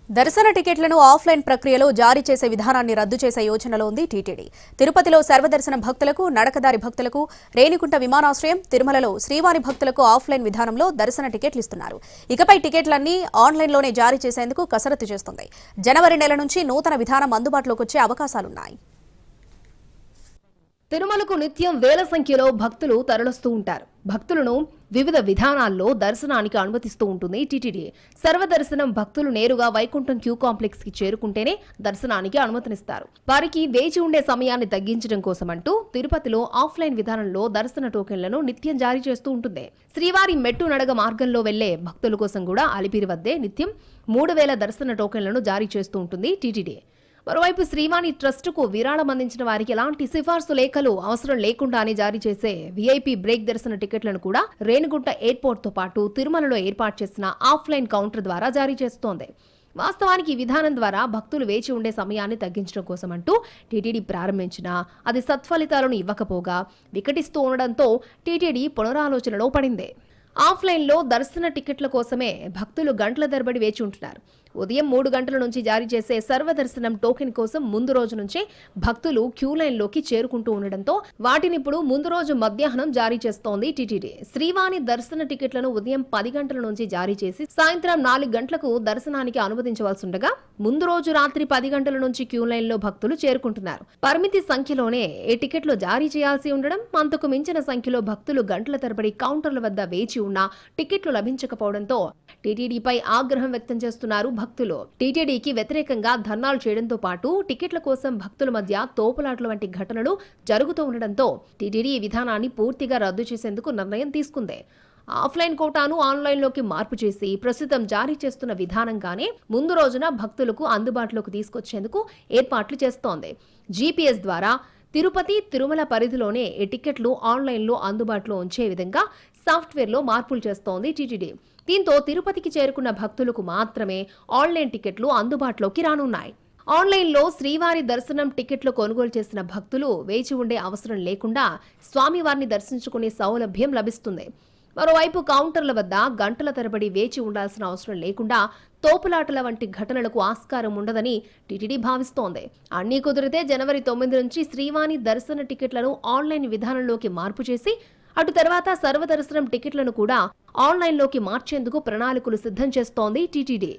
దర్శన టికెట్లను ఆఫ్లైన్ ప్రక్రియలో జారీ చేసే విధానాన్ని రద్దు చేసే యోచనలో ఉంది టీటీడీ. తిరుపతిలో సర్వదర్శనం భక్తులకు, నడకదారి భక్తులకు, రేణిగుంట విమానాశ్రయం, తిరుమలలో శ్రీవారి భక్తులకు ఆఫ్లైన్ విధానంలో దర్శన టికెట్లు ఇస్తున్నారు. ఇకపై టికెట్లన్నీ ఆన్లైన్లోనే జారీ చేసేందుకు కసరత్తు చేస్తుంది. జనవరి నెల నుంచి నూతన విధానం అందుబాటులోకి వచ్చే అవకాశాలున్నాయి. తిరుమలకు నిత్యం వేల సంఖ్యలో భక్తులు తరలిస్తూ ఉంటారు. భక్తులను వివిధ విధానాల్లో దర్శనానికి అనుమతిస్తూ ఉంటుంది టీటీడీ. సర్వదర్శనం భక్తులు నేరుగా వైకుంఠం క్యూ కాంప్లెక్స్ కి చేరుకుంటేనే దర్శనానికి అనుమతినిస్తారు. వారికి వేచి ఉండే సమయాన్ని తగ్గించడం కోసమంటూ తిరుపతిలో ఆఫ్లైన్ విధానంలో దర్శన టోకెన్లను నిత్యం జారీ చేస్తూ ఉంటుంది. శ్రీవారి మెట్టు నడగ మార్గంలో వెళ్లే భక్తుల కోసం కూడా అలిపిరి వద్దే నిత్యం 3000 దర్శన టోకెన్లను జారీ చేస్తూ ఉంటుంది టీటీడీ. మరోవైపు శ్రీవాణి ట్రస్టుకు విరాళం అందించిన వారికి ఎలాంటి సిఫార్సు లేఖలు అవసరం లేకుండానే జారీ చేసే వీఐపీ బ్రేక్ దర్శన టికెట్లను కూడా రేణిగుంట ఎయిర్పోర్ట్ తో పాటు తిరుమలలో ఏర్పాటు చేసిన ఆఫ్లైన్ కౌంటర్ ద్వారా జారీ చేస్తోంది. వాస్తవానికి ఈ విధానం ద్వారా భక్తులు వేచి ఉండే సమయాన్ని తగ్గించడం కోసమంటూ టీటీడీ ప్రారంభించినా అది సత్ఫలితాలను ఇవ్వకపోగా వికటిస్తూ ఉండడంతో టీటీడీ పునరాలోచనలో పడింది. ఆఫ్లైన్లో దర్శన టికెట్ల కోసమే భక్తులు గంటల తరబడి వేచి ఉంటున్నారు. ఉదయం 3 గంటల నుంచి జారీ చేసే సర్వదర్శనం టోకెన్ కోసం ముందు రోజు నుంచే భక్తులు క్యూ లైన్లోకి చేరుకుంటూ ఉండడంతో వాటిని ఇప్పుడు ముందు రోజు మధ్యాహ్నం జారీ చేస్తోంది టీటీడీ. శ్రీవాణి దర్శన టికెట్లను ఉదయం 10 గంటల నుంచి జారీ చేసి సాయంత్రం 4 గంటలకు దర్శనానికి అనుమతించవలసి ఉండగా ముందు రోజు రాత్రి 10 గంటల నుంచి క్యూ లైన్లో భక్తులు చేరుకుంటున్నారు. పరిమితి సంఖ్యలోనే ఈ టికెట్లు జారీ చేయాల్సి ఉండడం, అంతకు మించిన సంఖ్యలో భక్తులు గంటల తరబడి కౌంటర్ల వద్ద వేచి ఉన్నా టికెట్లు లభించకపోవడంతో టీటీడీపై ఆగ్రహం వ్యక్తం చేస్తున్నారు భక్తులు. టీటీడీకి వ్యతిరేకంగా ధర్నాలు చేయడంతో పాటు టికెట్ల కోసం భక్తుల మధ్య తోపులాటల వంటి ఘటనలు జరుగుతూ ఉండడంతో టీటీడీ ఈ విధానాన్ని పూర్తిగా రద్దు చేసేందుకు నిర్ణయం తీసుకుంది. ఆఫ్లైన్ కోటాను ఆన్లైన్లోకి మార్పు చేసి ప్రస్తుతం జారీ చేస్తున్న విధానంగానే ముందు రోజున భక్తులకు అందుబాటులోకి తీసుకొచ్చేందుకు ఏర్పాట్లు చేస్తోంది. జీపీఎస్ ద్వారా తిరుపతి, తిరుమల పరిధిలోనే ఈ టికెట్లు ఆన్లైన్లో అందుబాటులో ఉంచే విధంగా సాఫ్ట్వేర్లో మార్పులు చేస్తోంది టీటీడీ. దీంతో తిరుపతికి చేరుకున్న భక్తులకు మాత్రమే ఆన్లైన్ టికెట్లు అందుబాటులోకి రానున్నాయి. ఆన్లైన్లో శ్రీవారి దర్శనం టికెట్లు కొనుగోలు చేసిన భక్తులు వేచి ఉండే అవసరం లేకుండా స్వామివారిని దర్శించుకునే సౌలభ్యం లభిస్తుంది. మరోవైపు కౌంటర్ల వద్ద గంటల తరబడి వేచి ఉండాల్సిన అవసరం లేకుండా తోపులాటల వంటి ఘటనలకు ఆస్కారం ఉండదని టీటీడీ భావిస్తోంది. అన్నీ కుదిరితే జనవరి 9 నుంచి శ్రీవాణి దర్శన టికెట్లను ఆన్లైన్ విధానంలోకి మార్పు చేసి అటు తర్వాత సర్వదర్శనం టికెట్లను కూడా ఆన్లైన్లోకి మార్చేందుకు ప్రణాళికలు సిద్ధం చేస్తోంది టీటీడీ.